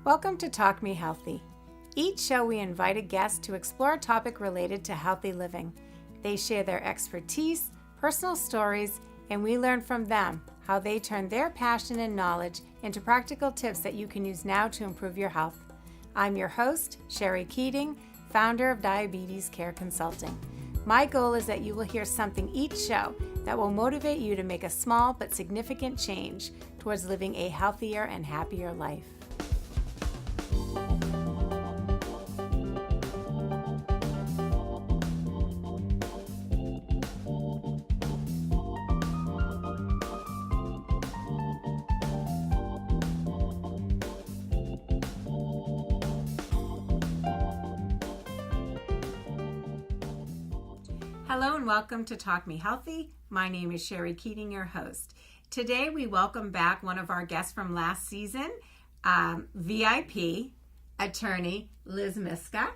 Welcome to Talk Me Healthy. Each show we invite a guest to explore a topic related to healthy living. They share their expertise, personal stories, and we learn from them how they turn their passion and knowledge into practical tips that you can use now to improve your health. I'm your host, Sherry Keating, founder of Diabetes Care Consulting. My goal is that you will hear something each show that will motivate you to make a small but significant change towards living a healthier and happier life. Hello and welcome to Talk Me Healthy. My name is Sherry Keating, your host. Today we welcome back one of our guests from last season, VIP attorney Liz Myska.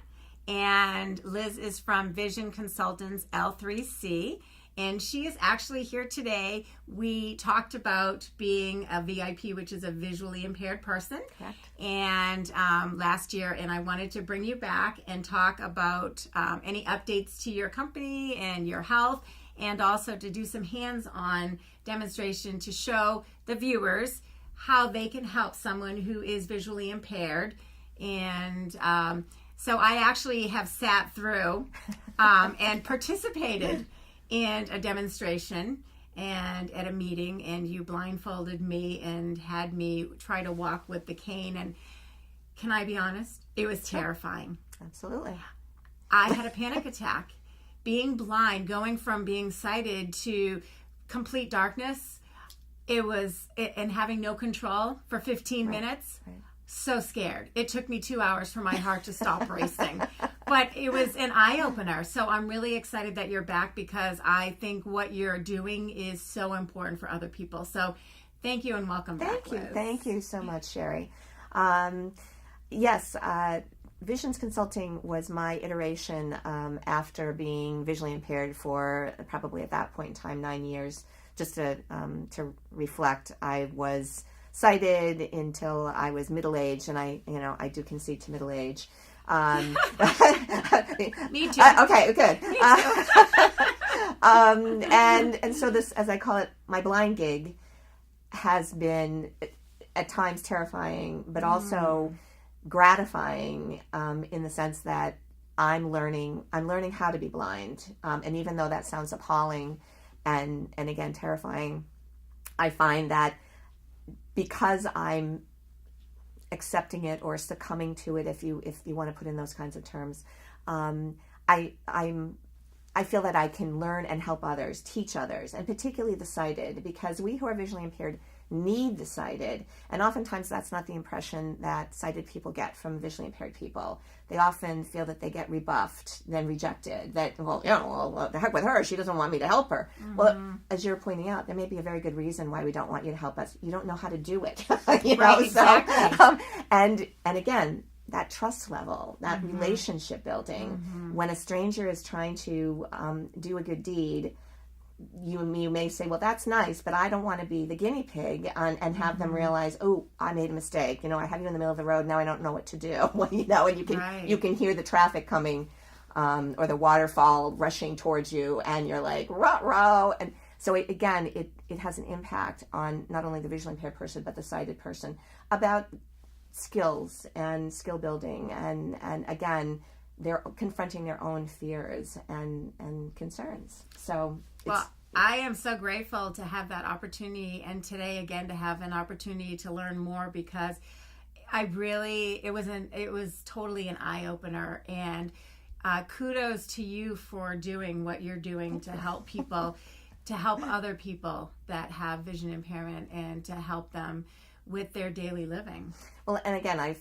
And Liz is from Vision Consultants L3C, and she is actually here today. We talked about being a VIP, which is a visually impaired person. Correct. And last year, and I wanted to bring you back and talk about any updates to your company and your health, and also to do some hands-on demonstration to show the viewers how they can help someone who is visually impaired. And so I actually have sat through and participated in a demonstration and at a meeting, and you blindfolded me and had me try to walk with the cane. And can I be honest? It was terrifying. Absolutely. I had a panic attack. Being blind, going from being sighted to complete darkness, and having no control for 15 minutes. Right. So scared. It took me 2 hours for my heart to stop racing. But it was an eye-opener. So I'm really excited that you're back, because I think what you're doing is so important for other people. So thank you and welcome back, Liz. Thank you so much, Sherry. Yes, Visions Consulting was my iteration after being visually impaired for probably at that point in time 9 years. Just to reflect, I was sighted until I was middle-aged, and I do concede to middle age. Me too. Okay, good. Me too. And so this, as I call it, my blind gig has been at times terrifying, but also gratifying in the sense that I'm learning how to be blind. And even though that sounds appalling and again terrifying, I find that because I'm accepting it or succumbing to it, if you want to put in those kinds of terms, I feel that I can learn and help others, teach others, and particularly the sighted, because we who are visually impaired need the sighted, and oftentimes that's not the impression that sighted people get from visually impaired people. They often feel that they get rebuffed, then rejected, that, the heck with her, she doesn't want me to help her. Mm-hmm. Well, as you're pointing out, there may be a very good reason why we don't want you to help us. You don't know how to do it. Right, exactly. And again, that trust level, that relationship building, when a stranger is trying to do a good deed, you may say, well, that's nice, but I don't want to be the guinea pig and have them realize, oh, I made a mistake. I have you in the middle of the road. Now I don't know what to do. And you can hear the traffic coming or the waterfall rushing towards you, and you're like, ruh-roh. And so it has an impact on not only the visually impaired person, but the sighted person about skills and skill building. And again, they're confronting their own fears and concerns. So I am so grateful to have that opportunity, and today again to have an opportunity to learn more, because it was totally an eye-opener, and kudos to you for doing what you're doing to help people, to help other people that have vision impairment, and to help them with their daily living. Well, and again, I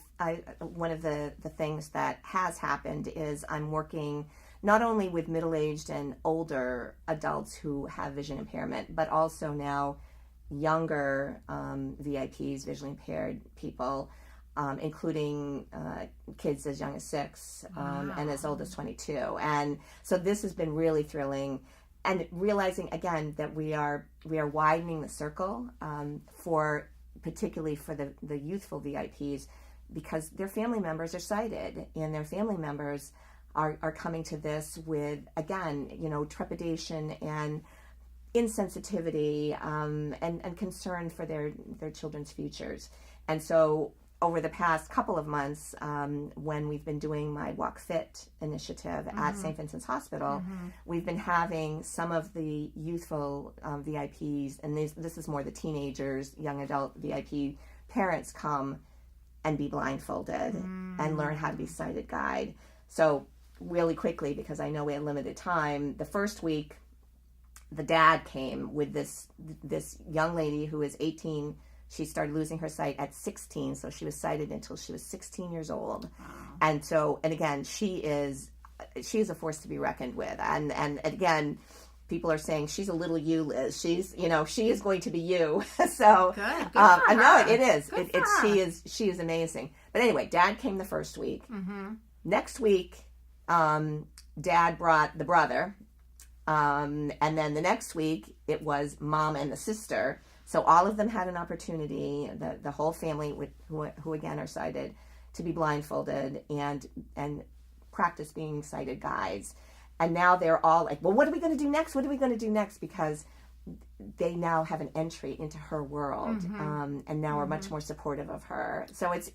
one of the things that has happened is I'm working not only with middle-aged and older adults who have vision impairment, but also now younger VIPs, visually impaired people, including kids as young as 6 and as old as 22. And so this has been really thrilling, and realizing again that we are widening the circle particularly for the youthful VIPs, because their family members are sighted, and their family members are coming to this with, again, trepidation and insensitivity, and concern for their children's futures. And so over the past couple of months, when we've been doing my Walkfit Initiative at St. Vincent's Hospital, we've been having some of the youthful VIPs, and this is more the teenagers, young adult VIP parents, come and be blindfolded and learn how to be sighted guide. So really quickly, because I know we had limited time, the first week, the dad came with this young lady who is 18. She started losing her sight at 16, so she was sighted until she was 16 years old. Wow. And again, she is a force to be reckoned with. And again, people are saying she's a little you, Liz. She's, she is going to be you. So good for her. No, it is. Good for her. She is amazing. But anyway, Dad came the first week. Next week, Dad brought the brother. And then the next week, it was Mom and the sister. So all of them had an opportunity, the whole family, who again are sighted, to be blindfolded and practice being sighted guides. And now they're all like, well, what are we going to do next? What are we going to do next? Because they now have an entry into her world, and now are much more supportive of her. So it's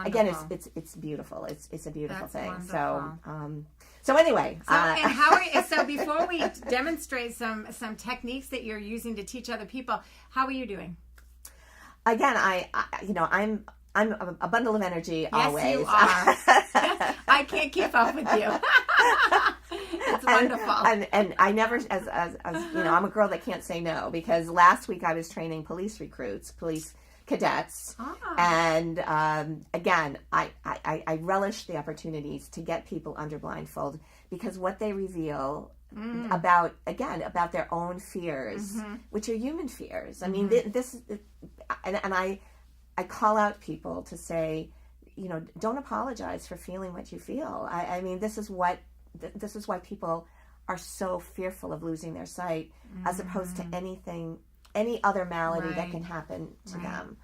again, it's beautiful. It's a beautiful thing. Wonderful. So anyway, and how are you, so before we demonstrate some techniques that you're using to teach other people, how are you doing? Again, I'm a bundle of energy. Yes, always. You are. I can't keep up with you. It's wonderful. And I never, as I'm a girl that can't say no, because last week I was training police cadets. And again, I relish the opportunities to get people under blindfold, because what they reveal about their own fears, which are human fears. I mean, this, and I call out people to say, don't apologize for feeling what you feel. I mean, this is why people are so fearful of losing their sight, as opposed to any other malady that can happen to them.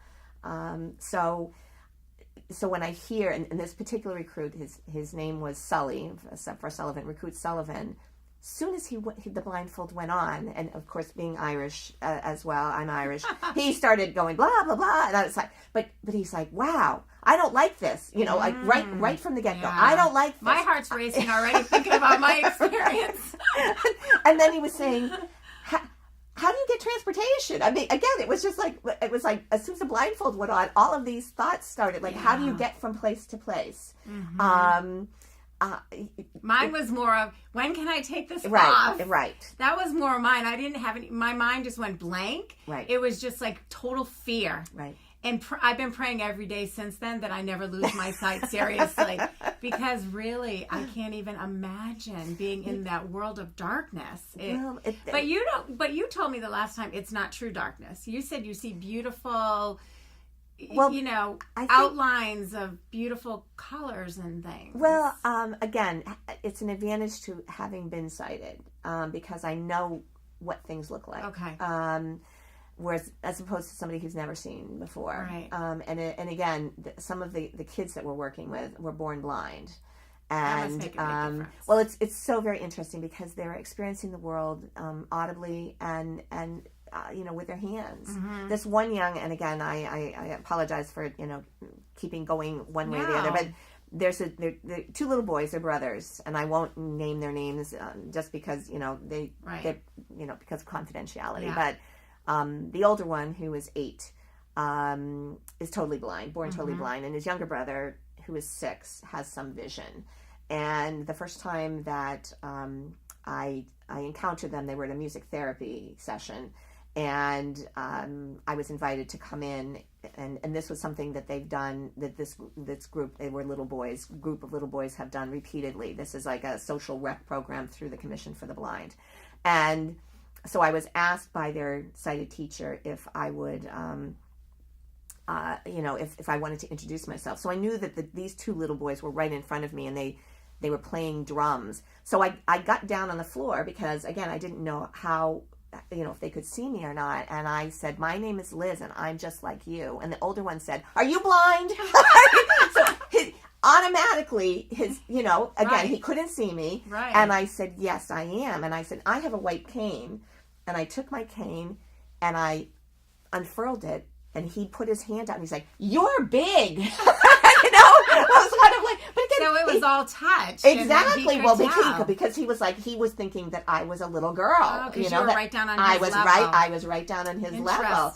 So when I hear, and this particular recruit, his name was Sully, for Sullivan, recruit Sullivan. Soon as the blindfold went on, and of course being Irish as well, I'm Irish, he started going blah blah blah, and I was like, but he's like, wow, I don't like this, like right from the get go, I don't like this. My heart's racing already thinking about my experience. And then he was saying, how do you get transportation? I mean, again, it was like as soon as the blindfold went on, all of these thoughts started, like, how do you get from place to place? Mine was more of, when can I take this off? Right. Right. That was more mine. I didn't have any, my mind just went blank. Right. It was just like total fear. Right. And I've been praying every day since then that I never lose my sight, seriously. Because really, I can't even imagine being in that world of darkness. But you told me the last time it's not true darkness. You said you see beautiful, outlines of beautiful colors and things. Well, again, it's an advantage to having been sighted, because I know what things look like. Okay. Whereas, as opposed to somebody who's never seen before. Right. And again, some of the kids that we're working with were born blind. That must make a big difference. Well, it's so very interesting, because they're experiencing the world audibly and with their hands. This one young, and again, I apologize for keeping going one way or the other, but they're two little boys, they're brothers, and I won't name their names just because they're because of confidentiality. Yeah. But the older one, who is 8, is totally blind, born totally blind, and his younger brother, who is 6, has some vision. And the first time that I encountered them, they were at a music therapy session, and I was invited to come in, and this was something that they've done, that this group, they were group of little boys have done repeatedly. This is like a social rec program through the Commission for the Blind. And so I was asked by their sighted teacher if I would, if I wanted to introduce myself. So I knew that these two little boys were right in front of me, and they were playing drums. So I got down on the floor, because again, I didn't know how if they could see me or not. And I said, my name is Liz and I'm just like you. And the older one said, are you blind? So automatically again, he couldn't see me. Right. And I said, yes, I am. And I said, I have a white cane. And I took my cane and I unfurled it. And he put his hand out and he's like, you're big. I was kind of like, but again, so it was all touch. Exactly. Well, because he was thinking that I was a little girl. Oh, because you were right down on his level. I was right down on his level.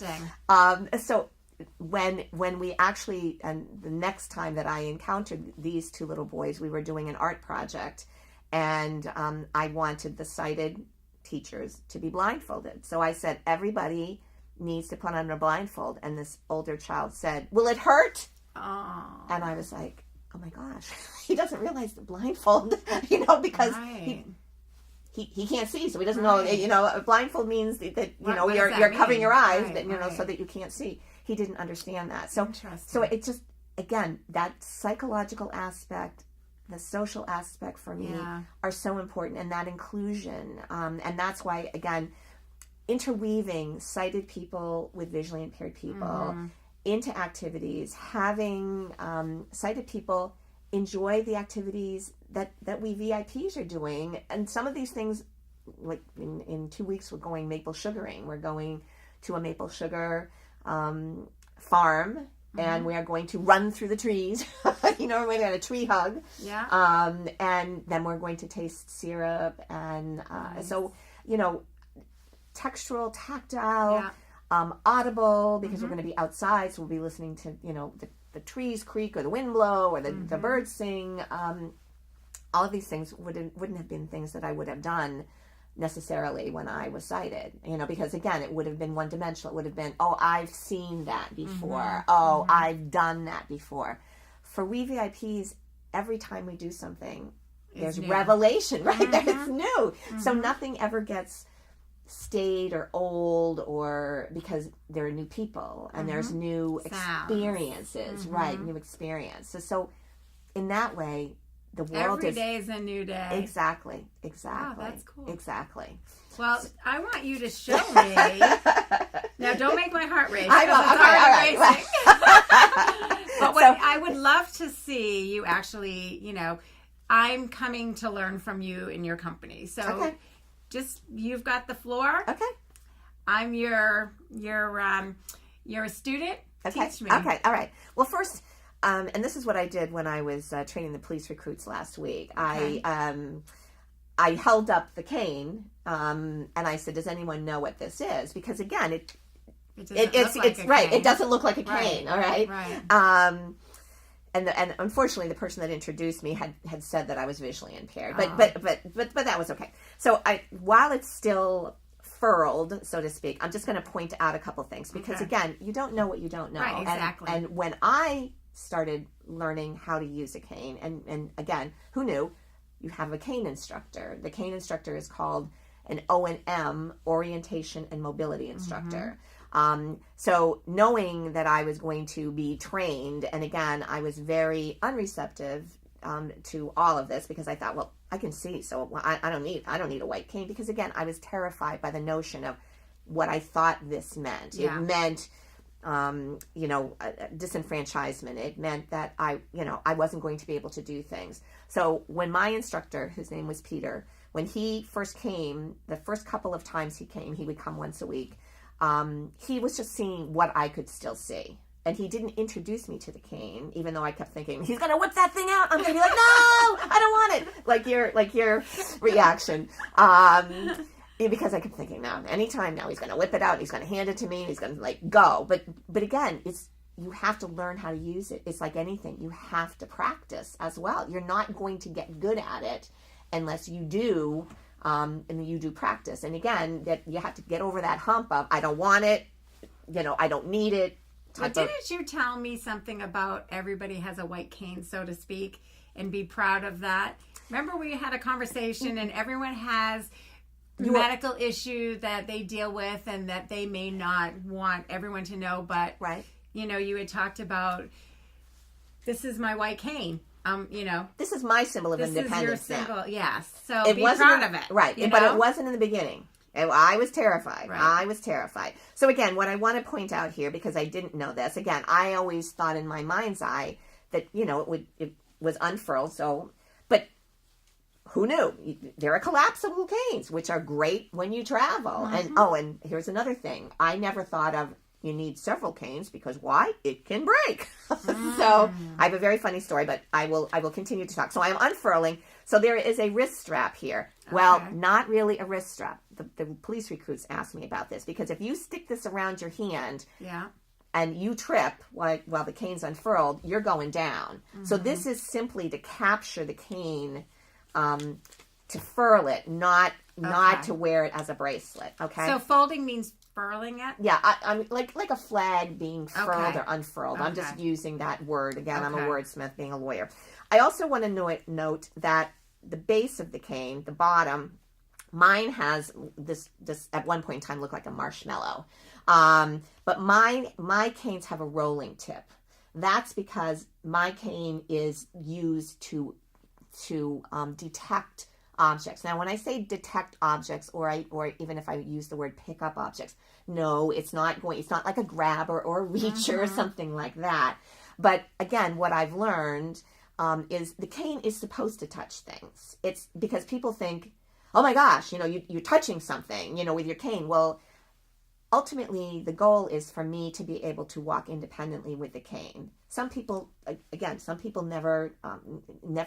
So when we actually, and the next time that I encountered these two little boys, we were doing an art project, and I wanted the sighted teachers to be blindfolded. So I said, everybody needs to put on a blindfold. And this older child said, will it hurt? Oh. And I was like, oh my gosh, he doesn't realize the blindfold, because he can't see, so he doesn't know, a blindfold means that, you're covering your eyes, so that you can't see. He didn't understand that. So it just, again, that psychological aspect, the social aspect for me are so important, and that inclusion. And that's why, again, interweaving sighted people with visually impaired people into activities, having sighted people enjoy the activities that we VIPs are doing. And some of these things, like in 2 weeks, we're going maple sugaring. We're going to a maple sugar farm, and we are going to run through the trees. We're going to have a tree hug. Yeah. And then we're going to taste syrup. And so, textural, tactile, audible, because we're going to be outside, so we'll be listening to, the trees creak or the wind blow or the birds sing. All of these things wouldn't have been things that I would have done necessarily when I was sighted, because again, it would have been one dimensional. It would have been, oh, I've seen that before. I've done that before. For we VIPs, every time we do something, there's revelation, right? That it's new. So nothing ever gets stayed or old, or because there are new people and there's new experiences, right? New experiences. So in that way, the world every day is a new day. Exactly. Wow, that's cool. Exactly. Well, I want you to show me. Now, don't make my heart race. I know. Okay, all right. But what I would love to see you actually, I'm coming to learn from you in your company. So just, you've got the floor. Okay. I'm your a student. Okay. Teach me. Okay. All right. Well, first, and this is what I did when I was training the police recruits last week. Okay. I held up the cane, and I said, "Does anyone know what this is?" Because again, it's right. It doesn't look like a cane. All right. Right. And unfortunately, the person that introduced me had said that I was visually impaired, but that was okay. So while it's still furled, so to speak, I'm just going to point out a couple things, because again, you don't know what you don't know. Right, exactly. And when I started learning how to use a cane, and again, who knew? You have a cane instructor. The cane instructor is called an O&M, orientation and mobility instructor. So knowing that I was going to be trained, and again, I was very unreceptive to all of this, because I thought, well, I can see, so I don't need a white cane, because again, I was terrified by the notion of what I thought this meant. Yeah. It meant, disenfranchisement. It meant that I wasn't going to be able to do things. So when my instructor, whose name was Peter, when he first came, the first couple of times he came, he would come once a week. He was just seeing what I could still see. And he didn't introduce me to the cane, even though I kept thinking, he's going to whip that thing out. I'm going to be like, no, I don't want it. Like your reaction. Because I kept thinking, no, anytime now he's going to whip it out. He's going to hand it to me. And he's going to go. But again, you have to learn how to use it. It's like anything. You have to practice as well. You're not going to get good at it unless you do. And you do practice. And again, that you have to get over that hump of, I don't want it, I don't need it. But didn't you tell me something about everybody has a white cane, so to speak, and be proud of that? Remember we had a conversation, and everyone has medical issue that they deal with and that they may not want everyone to know, but right. You had talked about, this is my white cane. This is my symbol of independence. This is your symbol, yes. So it be proud of it. Right, but it wasn't in the beginning. And I was terrified. Right. I was terrified. So again, what I want to point out here, because I didn't know this, again, I always thought in my mind's eye that, it was unfurled. So, but who knew? There are collapsible canes, which are great when you travel. And here's another thing. I never thought of you need several canes because why? It can break. So I have a very funny story, but I will continue to talk. So I'm unfurling. So there is a wrist strap here. Well, not really a wrist strap. The police recruits asked me about this because if you stick this around your hand, and you trip while the cane's unfurled, you're going down. So this is simply to capture the cane, to furl it, not to wear it as a bracelet. Okay. So folding means furling it? Yeah, I'm like a flag being furled or unfurled. I'm just using that word. Again, I'm a wordsmith being a lawyer. I also want to note that the base of the cane, the bottom, mine has this at one point in time looked like a marshmallow. But my canes have a rolling tip. That's because my cane is used to detect objects. Now, when I say detect objects, or even if I use the word pick up objects, no, it's not like a grabber or a reacher or something like that. But again, what I've learned is the cane is supposed to touch things. It's because people think, oh my gosh, you're touching something, with your cane. Well, ultimately, the goal is for me to be able to walk independently with the cane. Some people never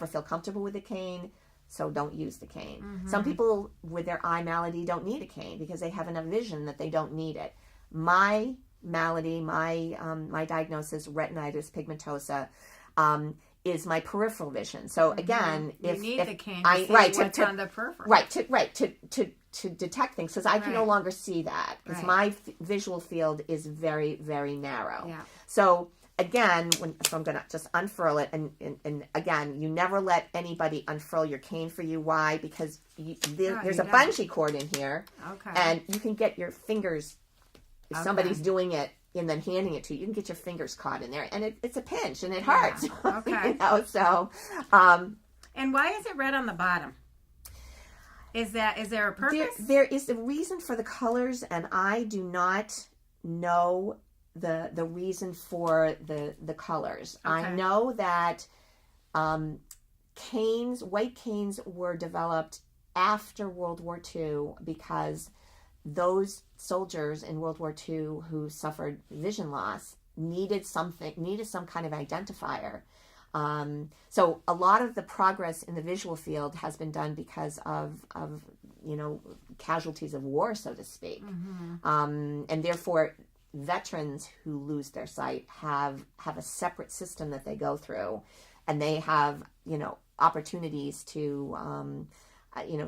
feel comfortable with the cane, so don't use the cane. Some people with their eye malady don't need a cane because they have enough vision that they don't need it. My malady, my diagnosis, retinitis pigmentosa, is my peripheral vision. So again, if the cane to see what's on the peripheral. To detect things, because I can no longer see that because my visual field is very, very narrow. Yeah. So again, I'm going to just unfurl it, and again, you never let anybody unfurl your cane for you. Why? Because there's a bungee cord in here, and you can get your fingers, if somebody's doing it and then handing it to you, you can get your fingers caught in there, and it's a pinch, and it hurts. Okay. So, and why is it red on the bottom? Is there a purpose? There is a reason for the colors, and I do not know the reason for the colors. I know that white canes were developed after World War II because those soldiers in World War II who suffered vision loss needed some kind of identifier. So a lot of the progress in the visual field has been done because of casualties of war, so to speak. And therefore veterans who lose their sight have a separate system that they go through, and they have opportunities to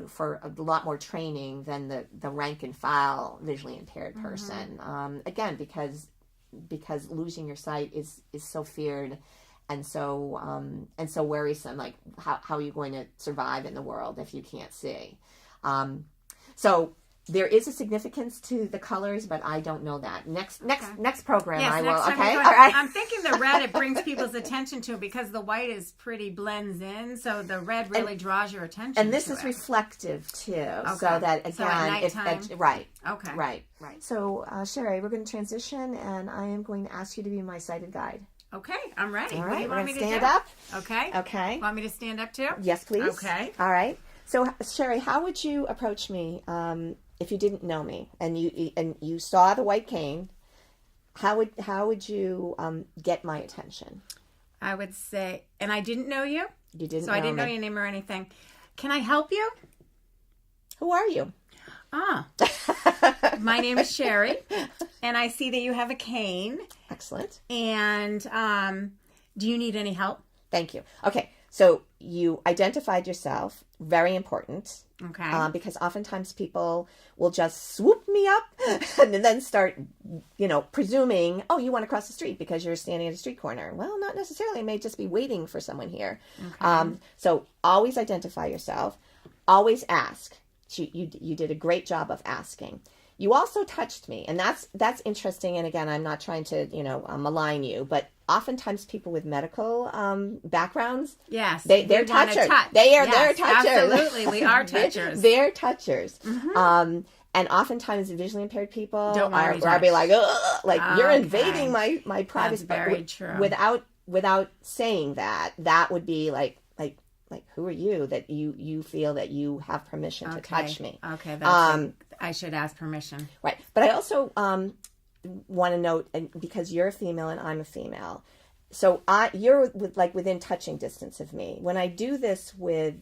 for a lot more training than the rank and file visually impaired person. Again, because losing your sight is so feared and so worrisome. Like how are you going to survive in the world if you can't see? So there is a significance to the colors, but I don't know that. Next program, I will. Okay, all right. I'm thinking the red, it brings people's attention to it because the white is pretty blends in, so the red really draws your attention. And this is reflective too, so that again, right. Okay. Right. So Sherry, we're going to transition, and I am going to ask you to be my sighted guide. Okay, I'm ready. All right, what do you want me to stand up. Okay. Okay. Want me to stand up too? Yes, please. Okay. All right. So Sherry, how would you approach me if you didn't know me and you saw the white cane? How would you get my attention? I would say, and I didn't know you. You didn't. So I didn't know your name or anything. Can I help you? Who are you? My name is Sherry, and I see that you have a cane. Excellent. And do you need any help? Thank you. Okay, so you identified yourself. Very important. Okay. Because oftentimes people will just swoop me up and then start, presuming, oh, you want to cross the street because you're standing at a street corner. Well, not necessarily. I may just be waiting for someone here. Okay. So always identify yourself. Always ask. You did a great job of asking. You also touched me, and that's interesting. And again, I'm not trying to malign you, but oftentimes people with medical backgrounds, yes, they're touchers. They're touchers. Absolutely, we are touchers. They're touchers. And oftentimes the visually impaired people Don't want to be are be like, ugh, like you're Okay. invading my privacy. That's very true. Without saying that would be like who are you that you feel that you have permission to touch me? Okay, that's I should ask permission. Right. But I also want to note, and because you're a female and I'm a female, so you're within touching distance of me. When I do this with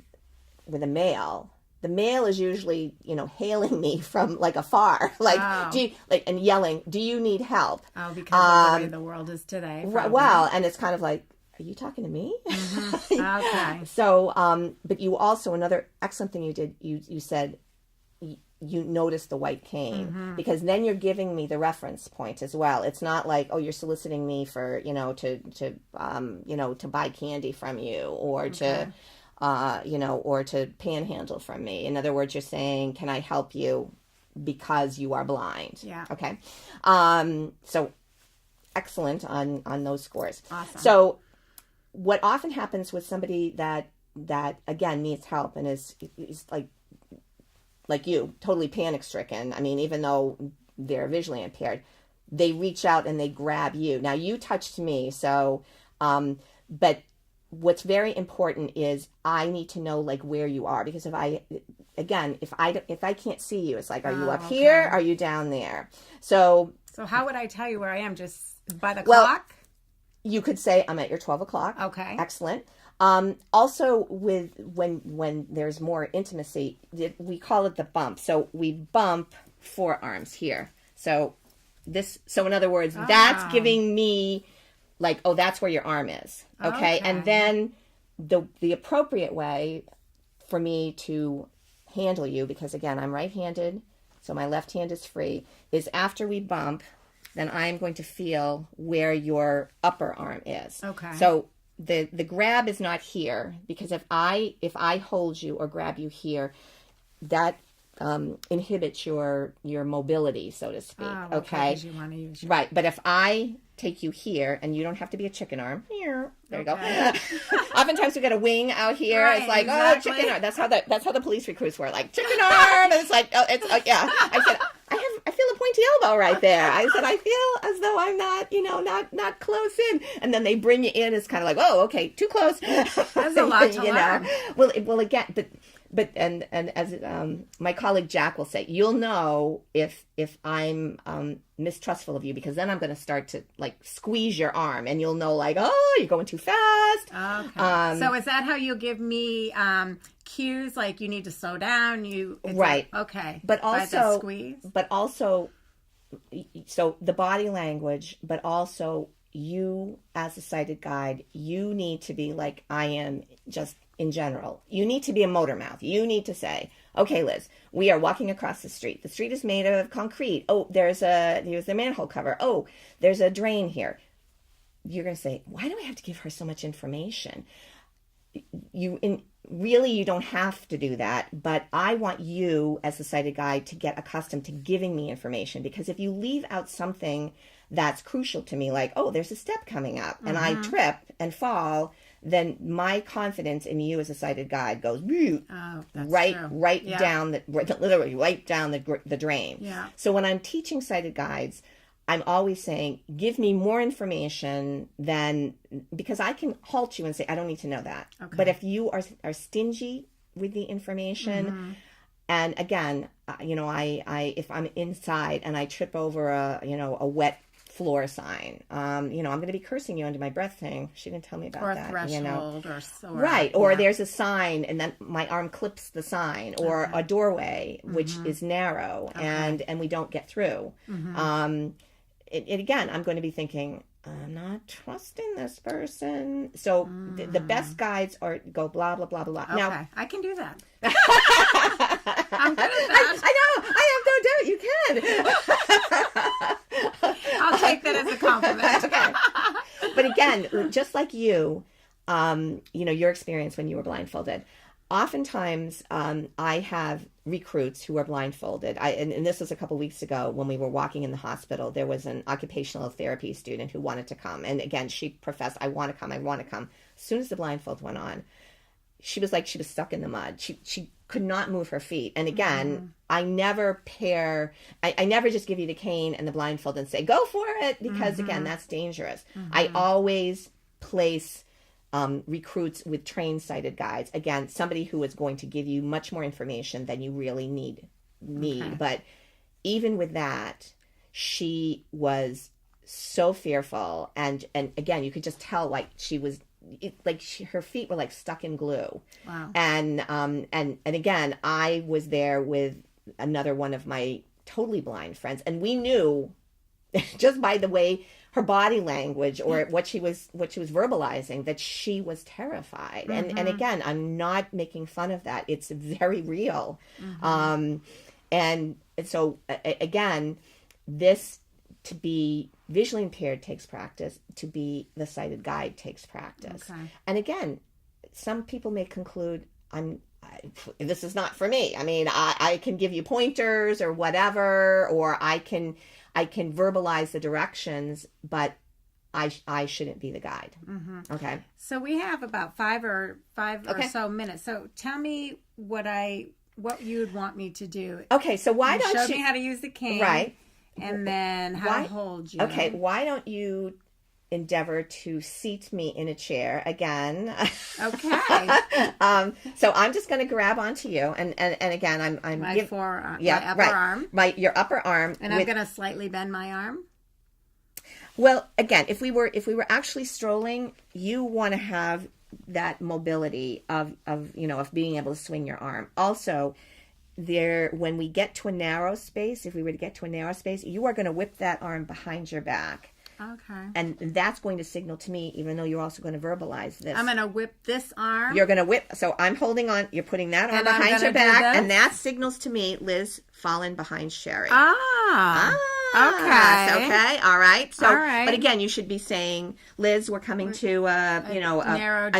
a male, the male is usually, hailing me from like afar, and yelling, "Do you need help?" Oh, because of the way the world is today. Probably. Well, and it's kind of like, are you talking to me? Mm-hmm. Okay. So, but you also, another excellent thing you did, you said you noticed the white cane, because then you're giving me the reference point as well. It's not like, oh, you're soliciting me for, to buy candy from you or to panhandle from me. In other words, you're saying, can I help you because you are blind? Yeah. Okay. So excellent on those scores. Awesome. So what often happens with somebody that again needs help and is like you, totally panic stricken. I mean, even though they're visually impaired, they reach out and they grab you. Now you touched me, so but what's very important is I need to know like where you are, because if I can't see you, it's like, are you up here? Are you down there? So how would I tell you where I am? Just by the clock? You could say I'm at your 12 o'clock. Okay. Excellent. Also with when there's more intimacy, we call it the bump. So we bump forearms here. So in other words, that's giving me like, oh, that's where your arm is. Okay. And then the appropriate way for me to handle you, because again, I'm right-handed, so my left hand is free, is after we bump, then I'm going to feel where your upper arm is. Okay. So the grab is not here, because if I hold you or grab you here, that inhibits your mobility, so to speak. Okay. Because you want to use your... Right. But if I take you here, and you don't have to be a chicken arm. Here, there you go. Oftentimes we get a wing out here. Right, it's like, exactly. Oh, chicken arm. That's how the police recruits were, like chicken arm. And it's like, oh, it's yeah. I said, I feel a pointy elbow right there. I said, I feel as though I'm not close in. And then they bring you in. It's kind of like, oh, okay, too close. That's a lot to learn. Well, again, but and as my colleague Jack will say, you'll know if I'm mistrustful of you, because then I'm going to start to like squeeze your arm, and you'll know like, oh, you're going too fast. Okay. So is that how you give me cues, like you need to slow down? Right. Like, okay. But also squeeze. But also, so the body language, but also you as a sighted guide, you need to be like I am just in general. You need to be a motor mouth. You need to say, okay, Liz, we are walking across the street. The street is made of concrete. Oh, there's the manhole cover. Oh, there's a drain here. You're going to say, why do I have to give her so much information? Really, you don't have to do that, but I want you as a sighted guide to get accustomed to giving me information, because if you leave out something that's crucial to me, like, oh, there's a step coming up, and I trip and fall, then my confidence in you as a sighted guide goes literally down the drain. Yeah. So when I'm teaching sighted guides, I'm always saying, give me more information because I can halt you and say, I don't need to know that. Okay. But if you are stingy with the information, and again, I if I'm inside and I trip over a wet floor sign, I'm going to be cursing you under my breath, saying, she didn't tell me about that. Or a threshold, right? Or there's a sign, and then my arm clips the sign, or a doorway which is narrow, and we don't get through. Again, I'm going to be thinking, I'm not trusting this person. So the best guides go blah blah blah blah. Okay, now I can do that. I'm good at that. I know. I have no doubt you can. I'll take that as a compliment. Okay. But again, just like you, your experience when you were blindfolded. Oftentimes, I have recruits who are blindfolded. And this was a couple weeks ago when we were walking in the hospital. There was an occupational therapy student who wanted to come. And again, she professed, I want to come. As soon as the blindfold went on, she was like she was stuck in the mud. She could not move her feet. And again, I never I never just give you the cane and the blindfold and say, go for it, because again, that's dangerous. I always place recruits with trained sighted guides. Again, somebody who is going to give you much more information than you really need. Okay. But even with that, she was so fearful. And again, you could just tell like she was, her feet were like stuck in glue. Wow. And again, I was there with another one of my totally blind friends, and we knew just by the way her body language or what she was verbalizing that she was terrified. And again, I'm not making fun of that. It's very real. And so again, this, to be visually impaired takes practice. To be the sighted guide takes practice. Okay. And again, some people may conclude, this is not for me. I mean, I can give you pointers or whatever, or I can verbalize the directions, but I shouldn't be the guide. Okay. So we have about five or so minutes. So tell me what you would want me to do. Okay. So why don't you show me how to use the cane, right? And then how to hold you. Okay. Why don't you endeavor to seat me in a chair again? Okay. So I'm just going to grab onto you, and again, I'm my forearm, my upper arm, your upper arm, and I'm going to slightly bend my arm. Well, again, if we were actually strolling, you want to have that mobility of being able to swing your arm. Also, when we get to a narrow space, if we were to get to a narrow space, you are going to whip that arm behind your back. Okay. And that's going to signal to me, even though you're also going to verbalize this. I'm going to whip this arm. You're going to whip. So I'm holding on. You're putting that arm behind your back. And that signals to me, Liz, fallen behind Sherry. Okay. All right. So, all right. But again, you should be saying, Liz, we're coming to a narrow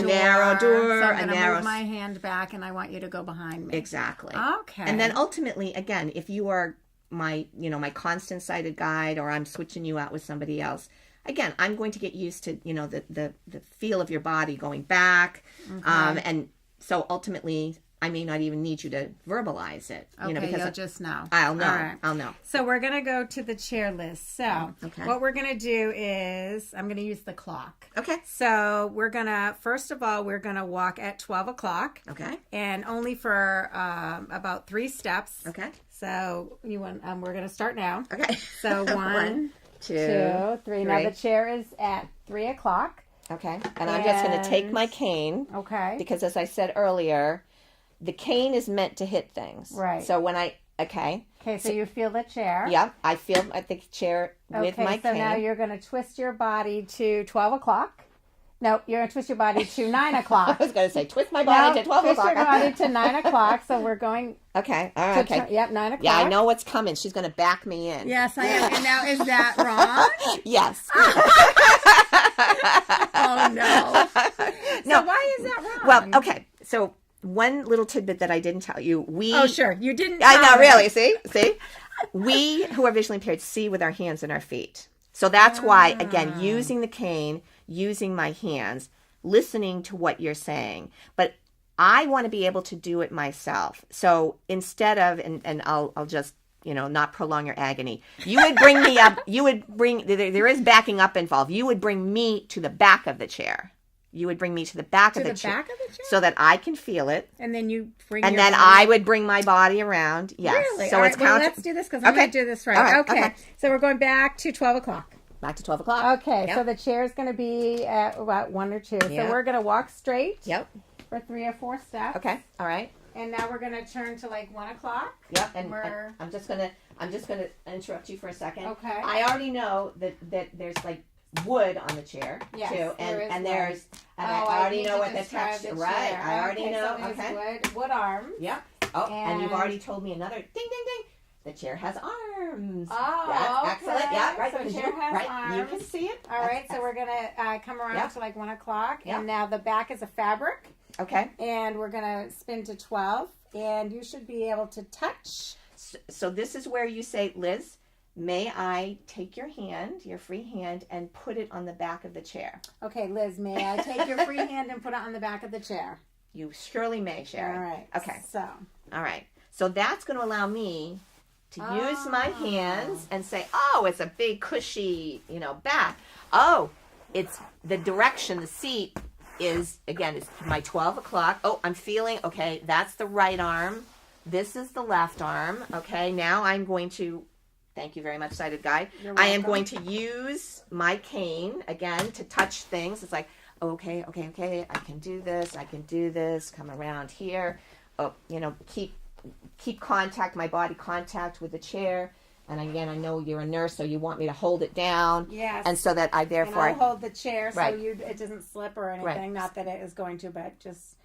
door. So I'm going to move my hand back, and I want you to go behind me. Exactly. Okay. And then ultimately, again, if you are my constant sighted guide, or I'm switching you out with somebody else, again, I'm going to get used to the feel of your body going back. Okay. And so ultimately I may not even need you to verbalize it. Okay, because you'll just know. I'll know. Right. I'll know. So we're going to go to the chair list. So what we're going to do is I'm going to use the clock. Okay. So we're going to, first of all, we're going to walk at 12 o'clock. Okay. And only for about 3 steps. Okay. So we're going to start now. Okay. So 1, 2, 3. Now the chair is at 3 o'clock. Okay. And I'm just going to take my cane. Okay. Because as I said earlier, the cane is meant to hit things. Right. So when Okay, so you feel the chair. Yep, I feel the chair with my cane. So now you're going to twist your body to 12 o'clock. No, you're going to twist your body to 9 o'clock. I was going to say, twist my body to 12 o'clock. Twist your body to 9 o'clock. So we're going... Okay, all right, okay. Yep, 9 o'clock. Yeah, I know what's coming. She's going to back me in. Yes, I am. And now, is that wrong? Yes. Oh, no. So why is that wrong? Well, okay, so... One little tidbit that I didn't tell you. Oh, sure. You didn't I know, really. See? We who are visually impaired see with our hands and our feet. So that's why, again, using the cane, using my hands, listening to what you're saying. But I want to be able to do it myself. So instead of, and I'll just, not prolong your agony. You would bring me up, there is backing up involved. You would bring me to the back of the chair. You would bring me to the back of the chair. Back of the chair? So that I can feel it. And then you bring And then I would bring my body around. Yes. Really? So all it's right, well, let's do this because I'm going to do this right. Okay. So we're going back to 12 o'clock. Back to 12 o'clock. Okay. Yep. So the chair is going to be at about 1 or 2. Yep. So we're going to walk straight. Yep. For 3 or 4 steps. Okay. All right. And now we're going to turn to like 1 o'clock. Yep. And I'm just going to interrupt you for a second. Okay. I already know that there's like wood on the chair too, and there's I already know what the texture. Right, I already know. So wood arms. Yep. Oh, and you've already told me another ding ding ding. The chair has arms. Oh, that's excellent. Yeah, right. So the chair has arms. You can see it. All right. So we're gonna come around to like 1 o'clock, and now the back is a fabric. Okay. And we're gonna spin to 12, and you should be able to touch. So this is where you say, Liz, may I take your hand, your free hand, and put it on the back of the chair? Okay, Liz, may I take your free hand and put it on the back of the chair? You surely may, Sherry. All right. Okay. So. All right. So that's going to allow me to use my hands and say, oh, it's a big cushy, back. Oh, it's the direction, the seat is, again, it's my 12 o'clock. Oh, I'm feeling, okay, that's the right arm. This is the left arm. Okay, now I'm going to, thank you very much, sighted guide. I am going to use my cane, again, to touch things. It's like, okay, I can do this, come around here. Oh, keep contact, my body contact with the chair. And again, I know you're a nurse, so you want me to hold it down. Yes. And so that I therefore... And I'll hold the chair so Right. it doesn't slip or anything. Right. Not that it is going to, but just...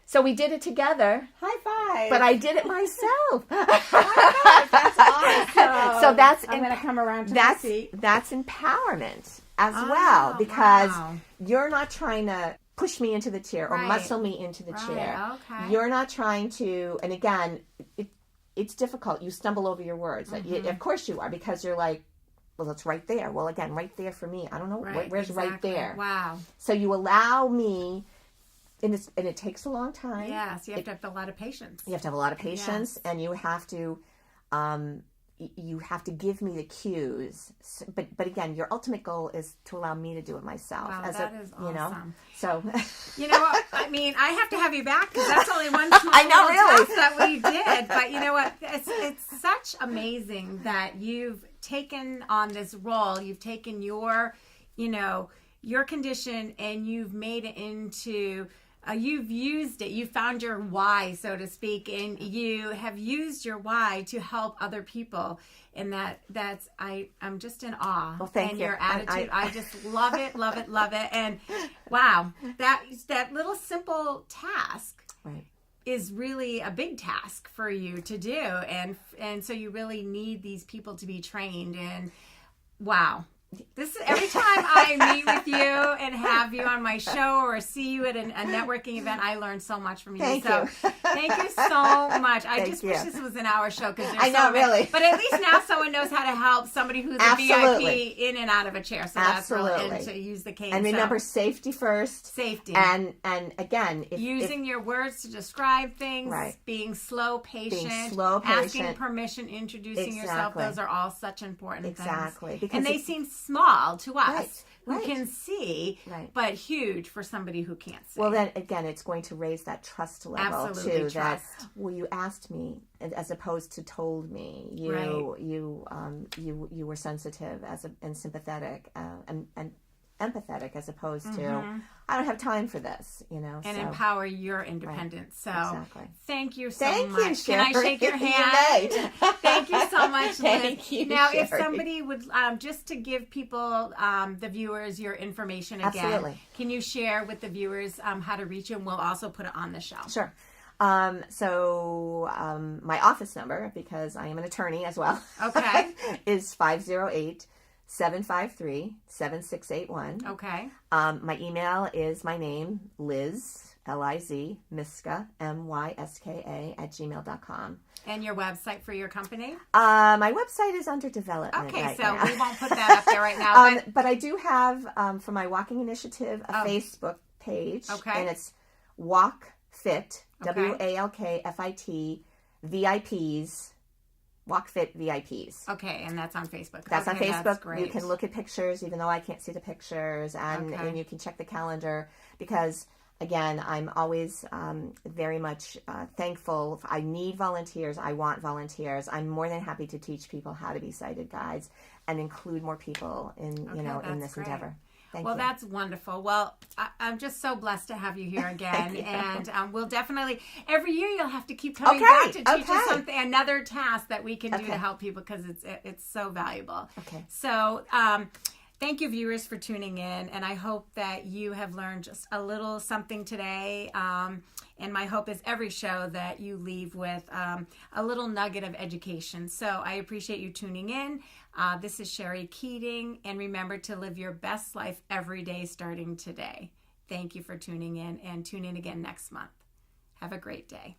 So we did it together. High five. But I did it myself. High five. That's awesome. So that's... I'm going to come around to the seat. That's empowerment as well. Because wow. you're not trying to push me into the chair or Right. muscle me into the chair. Okay. You're not trying to... And again... It's difficult. You stumble over your words. Mm-hmm. Of course you are, because you're like, well, it's right there. Well, again, right there for me. I don't know. Right, Where's exactly. right there? Wow. So you allow me, and it takes a long time. Yes, you have to have a lot of patience. You have to have a lot of patience, and you have to give me the cues. But again, your ultimate goal is to allow me to do it myself. Wow, as that is awesome. So you know what? I mean, I have to have you back because that's only one small I know, really. task that we did. But you know what? It's such amazing that you've taken on this role. You've taken your condition and you've made it into. You've used it. You found your why, so to speak, and you have used your why to help other people. And I'm just in awe. Well, thank and you. Your attitude, I just love it, love it, love it. And wow, that little simple task right. is really a big task for you to do, and so you really need these people to be trained. And wow. This is every time I meet with you and have you on my show or see you at a networking event, I learn so much from you. Thank you. Thank you so much. I Thank you. wish this was an hour show because I know, really. But at least now someone knows how to help somebody who's a VIP in and out of a chair. So Absolutely. that's really, and to use the cane. And remember, safety first. Safety. And again, using your words to describe things, right. being slow, patient, asking permission, introducing yourself. Those are all such important things. Because and they seem small to us who right. can see, right. but huge for somebody who can't see. Well, then again, it's going to raise that trust level Absolutely, too. trust. That you asked me as opposed to told me. You were sensitive and sympathetic and empathetic as opposed to I don't have time for this. And empower your independence. Right. So exactly. Thank you so Thank much. You, Sherry. Can I shake your hand? Thank you so much, Liz. Thank you, now, Sherry. if somebody would just to give people, the viewers, your information again, Absolutely. Can you share with the viewers how to reach you? And we'll also put it on the show. Sure. So my office number, because I am an attorney as well, okay, is 508-753-7681. Okay. My email is my name, Liz, L-I-Z, Myska, M-Y-S-K-A, @gmail.com. And your website for your company? My website is under development. Okay, right so now. we won't put that up there right now. But I do have, for my walking initiative, a Facebook page. Okay. And it's Walkfit, W-A-L-K-F-I-T, VIPs. Walkfit VIPs. Okay, and that's on Facebook. That's on Facebook. That's great. You can look at pictures, even though I can't see the pictures, and you can check the calendar because, again, I'm always very much thankful. I need volunteers. I want volunteers. I'm more than happy to teach people how to be sighted guides and include more people in in this endeavor. Thank you. That's wonderful. Well, I'm just so blessed to have you here again. And we'll definitely, every year you'll have to keep coming back to teach us something, another task that we can do to help people because it's so valuable. Okay. So thank you, viewers, for tuning in. And I hope that you have learned just a little something today. And my hope is every show that you leave with a little nugget of education. So I appreciate you tuning in. This is Sherry Keating, and remember to live your best life every day starting today. Thank you for tuning in, and tune in again next month. Have a great day.